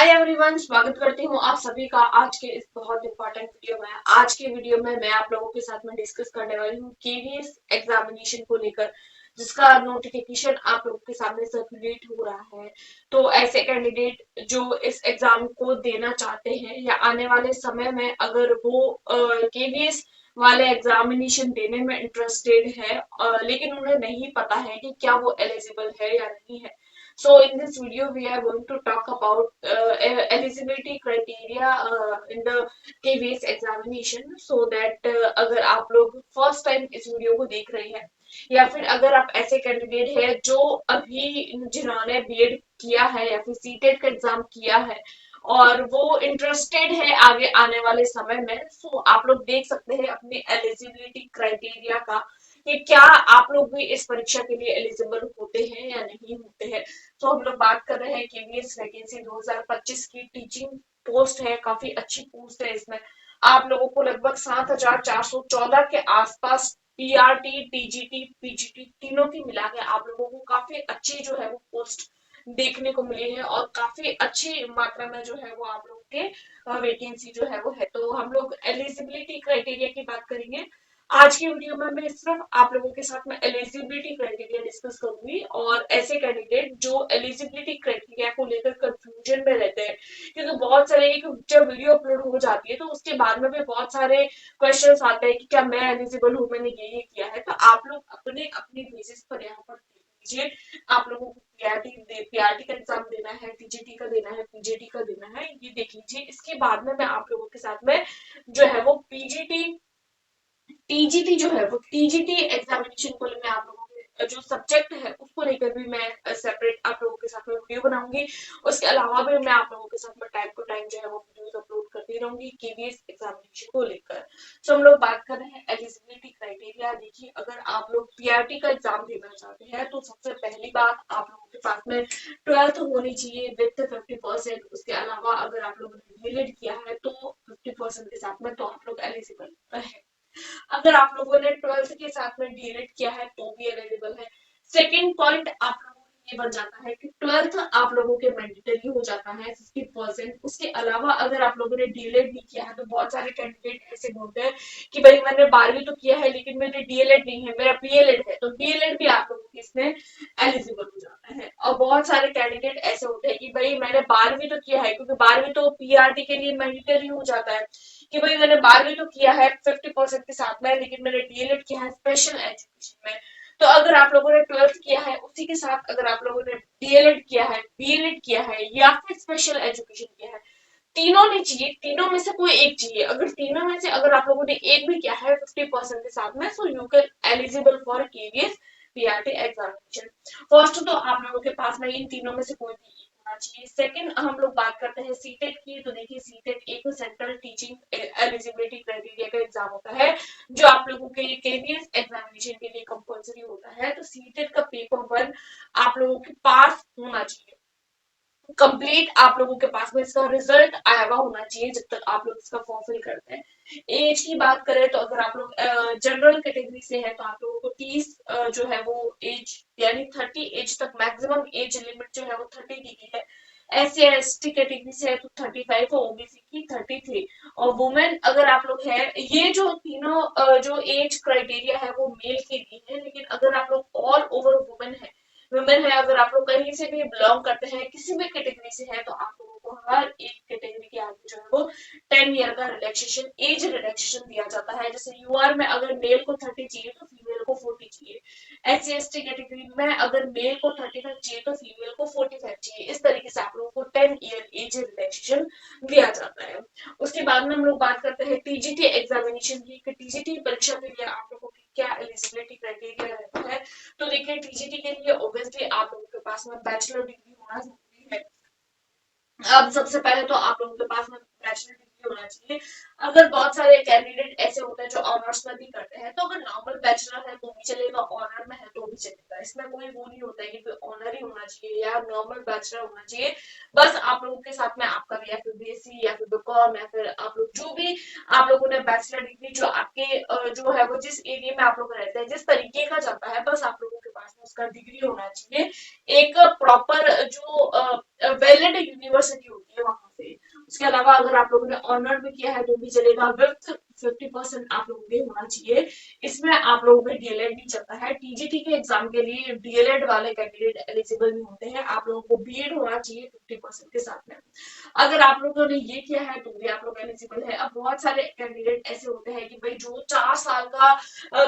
Hi everyone, स्वागत करती हूँ आप सभी का आज के इस बहुत इंपॉर्टेंट वीडियो में। आज के वीडियो में मैं आप लोगों के साथ में डिस्कस करने वाली हूँ केवीएस एग्जामिनेशन को लेकर, जिसका नोटिफिकेशन आप लोगों के सामने सर्कुलेट हो रहा है। तो ऐसे कैंडिडेट जो इस एग्जाम को देना चाहते हैं या आने वाले समय में अगर वो केवीएस वाले एग्जामिनेशन देने में इंटरेस्टेड है, लेकिन उन्हें नहीं पता है कि क्या वो एलिजिबल है या नहीं है। So in this video, we are going to talk about eligibility criteria in the KVS examination, so that अगर आप लोग फर्स्ट टाइम इस वीडियो को देख रहे हैं या फिर अगर आप ऐसे कैंडिडेट हैं जो अभी जिन्होंने बीएड किया है या फिर सीटेट का एग्जाम किया है और वो इंटरेस्टेड है आगे आने वाले समय में, सो आप लोग देख सकते हैं अपने एलिजिबिलिटी क्राइटेरिया का कि क्या आप लोग भी इस परीक्षा के लिए एलिजिबल होते हैं या नहीं होते हैं। तो हम लोग बात कर रहे हैं केवीएस वैकेंसी 2025 की टीचिंग पोस्ट है, काफी अच्छी पोस्ट है। इसमें आप लोगों को लगभग 7,414 के आसपास पीआरटी, टीजीटी, पीजीटी तीनों की मिला के आप लोगों को काफी अच्छी जो है वो पोस्ट देखने को मिली है और काफी अच्छी मात्रा में जो है वो आप लोगों के वैकेंसी जो है वो है। तो हम लोग एलिजिबिलिटी क्राइटेरिया की बात करेंगे आज की वीडियो में। मैं सिर्फ आप लोगों के साथ में एलिजिबिलिटी क्राइटेरिया डिस्कस करूंगी और ऐसे कैंडिडेट जो एलिजिबिलिटी क्राइटेरिया को लेकर कंफ्यूजन में रहते हैं, क्योंकि बहुत सारे जब वीडियो अपलोड हो जाती है तो उसके बाद में भी बहुत सारे क्वेश्चंस आते हैं कि क्या मैं एलिजिबल हूँ, मैंने ये किया है। तो आप लोग अपने अपने बेसिस पर यहाँ पर देख लीजिए। आप लोगों को पीआरटी का एग्जाम देना है, टीजीटी का देना है, पीजीटी का देना है, ये देख लीजिए। इसके बाद में मैं आप लोगों के साथ में जो है वो पीजीटी टीजीटी जो है वो टीजीटी एग्जामिनेशन को मैं आप लोगों के जो सब्जेक्ट है उसको लेकर भी मैं सेपरेट आप लोगों के साथ में वीडियो बनाऊंगी। उसके अलावा भी मैं आप लोगों के साथ में टाइम टू टाइम जो है वो वीडियोस अपलोड करती रहूंगी केवीएस एग्जामिनेशन को लेकर। तो हम लोग बात कर रहे हैं एलिजिबिलिटी क्राइटेरिया। देखिए, अगर आप लोग पीआरटी का एग्जाम देना चाहते हैं तो सबसे पहली बात आप लोगों के पास में 12th होनी चाहिए विथ 50%। उसके अलावा अगर आप लोगों ने डीएलएड किया है तो 50% के साथ में तो आप लोग एलिजिबल है। अगर आप लोगों ने 12th के साथ में डीएलएड किया है तो भी एलिजिबल है। सेकंड पॉइंट आप लोगों को ये बन जाता है कि 12th आप लोगों के मैंडेटरी हो जाता है 50%। उसके अलावा अगर आप लोगों ने डीएलएड भी किया है तो बहुत सारे कैंडिडेट ऐसे बोलते हैं कि भाई मैंने 12वीं तो किया है लेकिन मेरे डीएलएड नहीं है, मेरा बीएलएड है। तो डीएलएड भी आप लोगों के इसमें एलिजिबल हो जाता है। और बहुत सारे कैंडिडेट ऐसे होते हैं कि भाई मैंने 12वीं तो किया है, क्योंकि 12वीं तो पीआरटी के लिए मैंडेटरी हो जाता है कि भाई मैंने 12वीं तो किया है 50% के साथ में, लेकिन मैंने डीएलएड किया है स्पेशल एजुकेशन में। तो अगर आप लोगों ने 12th किया है उसी के साथ अगर आप लोगों ने डीएलएड किया है, बीएलएड किया है या फिर स्पेशल एजुकेशन किया है, तीनों नहीं चाहिए, तीनों में से कोई एक चाहिए। अगर तीनों में से अगर आप लोगों ने एक भी किया है 50% के साथ में, so you can eligible for KVS PRT examination. First तो आप लोगों के पास में इन तीनों में से कोई भी एक होना चाहिए। सेकंड हम लोग बात करते हैं सीटेट की। तो देखिए, सीटेट एक सेंट्रल टीचिंग एलिजिबिलिटी क्राइटेरिया का एग्जाम होता है जो आप लोगों के केवीएस एग्जामिनेशन के लिए कंपलसरी होता है। तो सीटेट का पेपर 1 आप लोगों के पास होना चाहिए कंप्लीट। आप लोगों के पास में इसका रिजल्ट आया हुआ होना चाहिए जब तक आप लोग इसका फॉर्म फिल करते हैं। एज की बात करें तो अगर आप लोग जनरल कैटेगरी से है तो आप लोगों को 30 जो है वो एज यानी 30 एज तक मैक्सिमम एज लिमिट जो है वो 30 की है। एससी एसटी कैटेगरी से है तो 35 और ओबीसी की 33। और वुमेन अगर आप लोग है, ये जो तीनों जो एज क्राइटेरिया है वो मेल के लिए है, लेकिन अगर आप लोग ऑल ओवर वुमेन है, अगर आप लोग कहीं से भी बिलोंग करते हैं, किसी भी कैटेगरी से है, तो आप लोगों को हर एक कैटेगरी के आगे जो है वो 10 ईयर का रिलैक्सेशन, एज रिलैक्सेशन दिया जाता है। जैसे यूआर में अगर मेल को 30 चाहिए तो फीमेल को 40 चाहिए। एससी एसटी कैटेगरी में अगर मेल को 35 चाहिए तो फीमेल को 45 चाहिए। इस तरीके से आप लोगों को 10 ईयर एज रिलैक्सेशन दिया जाता है। उसके बाद में हम लोग बात करते हैं टीजीटी एग्जामिनेशन की। टीजीटी परीक्षा के लिए आप लोगों की क्या एलिजिबिलिटी क्राइटेरिया रहता है। तो देखिए, टीजीटी के लिए ऑब्वियसली आप लोगों के पास में बैचलर डिग्री होना जरूरी है। अब सबसे पहले तो आप लोगों के पास में बैचलर डिग्री होना चाहिए। अगर बहुत सारे कैंडिडेट ऐसे होते हैं जो ऑनर्स में भी करते हैं, तो अगर नॉर्मल बैचलर है तो भी चलेगा, ऑनर में है तो भी चलेगा। इसमें कोई वो नहीं होता है कि कोई ऑनर ही होना चाहिए या नॉर्मल बैचलर होना चाहिए। बस आप लोगों के साथ में आपका या फिर बीएससी या फिर बीकॉम या फिर आप लोग जो भी आप लोगों ने बैचलर डिग्री जो आपके जो है वो जिस एरिया में आप लोग रहते हैं, जिस तरीके का जाता है, बस आप लोगों के पास में उसका डिग्री होना चाहिए। एक प्रॉपर जो वैलिड यूनिवर्सिटी होती है उसके अलावा अगर आप लोगों ने ऑनर में किया है तो भी चलेगा। विथ 50% आप लोगों के होना चाहिए। इसमें आप लोगों का डीएलएड नहीं चलता है। टीजीटी के एग्जाम के लिए डीएलएड वाले कैंडिडेट एलिजिबल नहीं होते हैं। आप लोगों को बीएड होना चाहिए 50% के साथ में। अगर आप लोगों ने ये किया है तो भी आप लोग एलिजिबल है। अब बहुत सारे कैंडिडेट ऐसे होते हैं कि भाई जो 4 साल का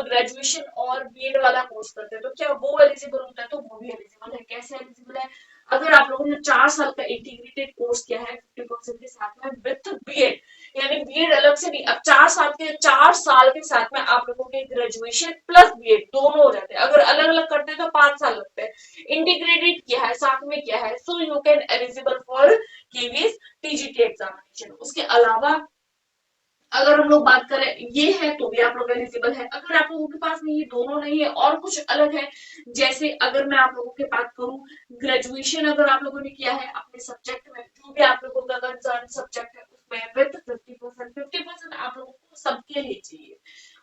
ग्रेजुएशन और बीएड वाला कोर्स करते हैं तो क्या वो एलिजिबल होता है? तो वो भी एलिजिबल है। कैसे एलिजिबल है? अगर आप लोगों ने 4 साल का इंटीग्रेटेड कोर्स किया है 50% के साथ में विथ बीएड, यानी बीएड अलग से नहीं, अब 4 साल के साथ में आप लोगों के ग्रेजुएशन प्लस बीएड दोनों हो जाते हैं। अगर अलग अलग करते हैं तो 5 साल लगते हैं। इंटीग्रेटेड किया है, साथ में किया है, so you can eligible for KVS TGT examination. उसके अलावा अगर हम लोग बात करें ये है तो भी आप लोग एलिजिबल है। अगर आप लोगों के पास में ये दोनों नहीं है और कुछ अलग है, जैसे अगर मैं आप लोगों की बात करूं, ग्रेजुएशन अगर आप लोगों ने किया है अपने सब्जेक्ट में, जो भी आप लोगों का कंसर्न सब्जेक्ट है उसमें विद 50% आप लोगों को सबके लिए चाहिए।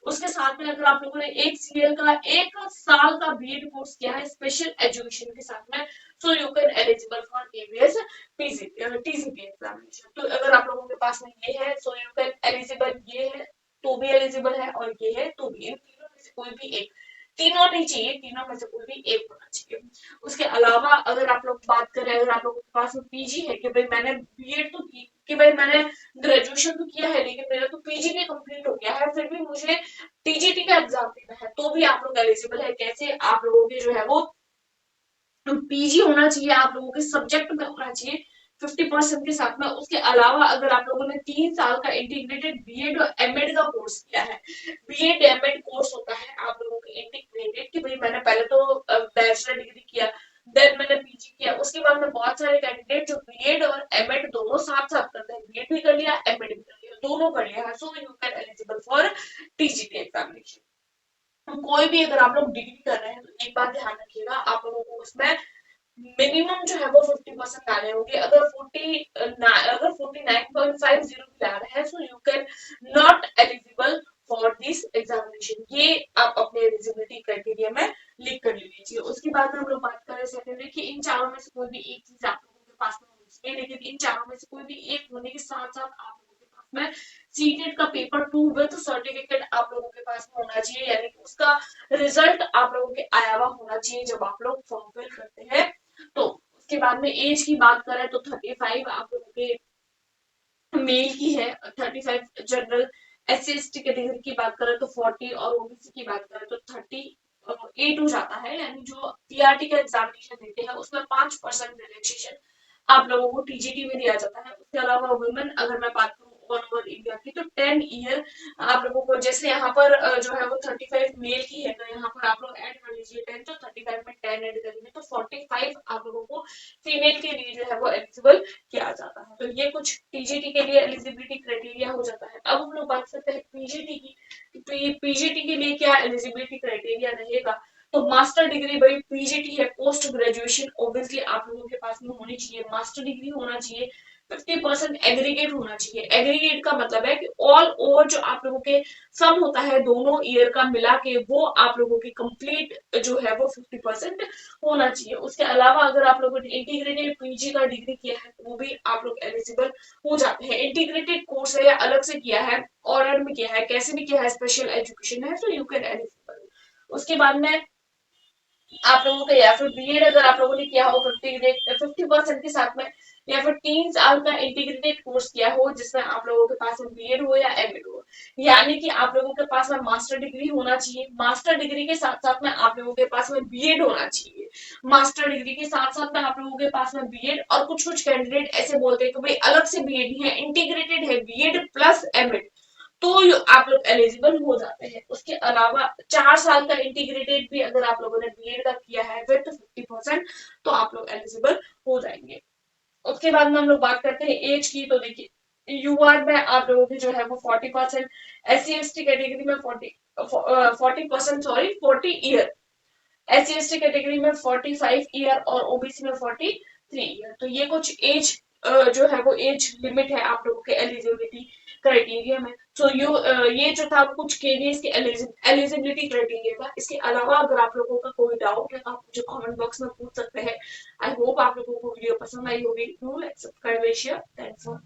उसके साथ में अगर आप लोगों ने 1 सीएल का 1 साल का बीएड कोर्स किया है स्पेशल एजुकेशन के साथ में, so you can eligible for KVS TGT examination. तो अगर आप लोगों के पास में ये है सो यू कैन एलिजिबल, ये है तो भी एलिजिबल है और ये है तो भी। इन तीनों में से कोई भी एक, तीनों नहीं चाहिए, तीनों में से कोई भी एक होना चाहिए। उसके अलावा अगर आप लोग बात करें, अगर आप लोगों के पास में पीजी है कि भाई मैंने बीएड तो की, कि भाई मैंने ग्रेजुएशन तो किया है लेकिन मेरा तो पीजी भी कंप्लीट हो गया है, फिर भी मुझे टीजीटी का एग्जाम देना है, तो भी आप लोग एलिजिबल है। कैसे? आप लोगों के जो है वो पीजी होना चाहिए, आप लोगों के सब्जेक्ट में होना चाहिए 50% के साथ में। उसके अलावा अगर आप लोगों ने 3 साल का इंटीग्रेटेड बीएड और एमएड का कोर्स किया है, बीएड एमएड कोर्स होता है आप लोगों के इंटीग्रेटेड, कि भाई मैंने पहले तो बैचलर डिग्री किया, देन मैंने पीजी किया, उसके बाद में बहुत सारे कैंडिडेट जो बीएड और एमएड दोनों साथ साथ करते हैं, बीएड भी कर लिया एमएड भी कर लिया, दोनों कर लिया है, so you can eligible for TGT examination. कोई भी अगर आप लोग डिग्री कर रहे हैं तो एक बात ध्यान रखिएगा, आप लोगों को उसमें मिनिमम जो है वो 50% लाने होंगे। अगर 49.50 भी ला रहे हैं so you can not eligible for this examination. ये आप अपने एलिजिबिलिटी क्राइटेरिया में लिख कर ले लीजिए। उसके बाद में हम लोग बात करें सेकेंडरी की, इन चारों में से कोई भी एक चीज आप लोगों के पास में होनी चाहिए, लेकिन इन चारों में से कोई भी एक होने के साथ साथ आप लोगों के पास में सीटेट का पेपर 2 विद सर्टिफिकेट आप लोगों के पास में होना चाहिए, यानी कि उसका रिजल्ट आप लोगों के आया हुआ होना चाहिए जब आप लोग फॉर्म फिल करते हैं। तो उसके बाद में एज की बात करें तो 35 आप लोगों के मेल की है, 35 जनरल। SC ST कैटेगरी की बात करें तो 40 और ओबीसी की बात करें तो 38 हो जाता है, यानी जो पीआरटी का एग्जामिनेशन देते हैं उसमें 5% रिलैक्सेशन आप लोगों को टीजीटी में दिया जाता है। उसके अलावा वुमेन अगर मैं बात करूँ ऑल ओवर इंडिया की तो 10 ईयर आप लोगों को, जैसे यहाँ पर जो है वो 35 मेल की है तो यहाँ पर आप लोग ऐड कर लीजिए 10, तो 35 में 10 ऐड करेंगे तो 45 आप लोगों को फीमेल के लिए जो है वो एलिजिबल किया जाता है। तो ये कुछ टीजीटी के लिए एलिजिबिलिटी क्राइटेरिया हो जाता है। अब हम लोग बात करते हैं पीजीटी की, तो ये पीजीटी के लिए क्या एलिजिबिलिटी क्राइटेरिया रहेगा? तो मास्टर डिग्री, भाई पीजीटी है पोस्ट ग्रेजुएशन, ऑब्वियसली आप लोगों के पास में होनी चाहिए, मास्टर डिग्री होना चाहिए, 50% एग्रीगेट होना चाहिए। एग्रीगेट का मतलब है कि ऑल ओवर जो आप लोगों के सम होता है दोनों ईयर का मिला के, वो आप लोगों की कंप्लीट जो है वो 50% होना चाहिए। उसके अलावा अगर आप लोगों ने इंटीग्रेटेड पीजी का डिग्री किया है तो वो भी आप लोग एलिजिबल हो जाते हैं। इंटीग्रेटेड कोर्स है या अलग से किया है, ऑर्डर में किया है, कैसे भी किया है, स्पेशल एजुकेशन है, तो यू कैन एलिजिबल। उसके बाद में आप लोगों का या फिर बीएड अगर आप लोगों ने किया हो 50% के साथ में, या फिर 3 साल का इंटीग्रेटेड कोर्स किया हो जिसमें आप लोगों के पास में बीएड हो या एमएड हो, यानी कि आप लोगों के पास में मास्टर डिग्री होना चाहिए, मास्टर डिग्री के साथ साथ में आप लोगों के पास में बीएड होना चाहिए, मास्टर डिग्री के साथ साथ में आप लोगों के पास में बीएड। और कुछ कुछ कैंडिडेट ऐसे बोलते हैं कि भाई अलग से बीएड नहीं है, इंटीग्रेटेड है बीएड प्लस एमएड, तो आप लोग एलिजिबल हो जाते हैं। उसके अलावा 4 साल का इंटीग्रेटेड भी अगर आप लोगों ने बीएड का किया है विद 50% तो आप लोग एलिजिबल हो जाएंगे। उसके बाद में हम लोग बात करते हैं एज की, तो देखिए यूआर में आप लोगों की जो है वो 40%, SC ST कैटेगरी में 40% sorry 40 year, SC ST category में 45 ईयर और ओबीसी में 43 ईयर। तो ये कुछ एज जो है वो एज लिमिट है आप लोगों के एलिजिबिलिटी क्राइटेरिया में। तो ये जो था कुछ केवीएस के एलिजिबिलिटी क्राइटेरिया था। इसके अलावा अगर आप लोगों का कोई डाउट है तो आप मुझे कमेंट बॉक्स में पूछ सकते हैं। आई होप आप लोगों को वीडियो पसंद आई होगी। Do like subscribe share, thanks for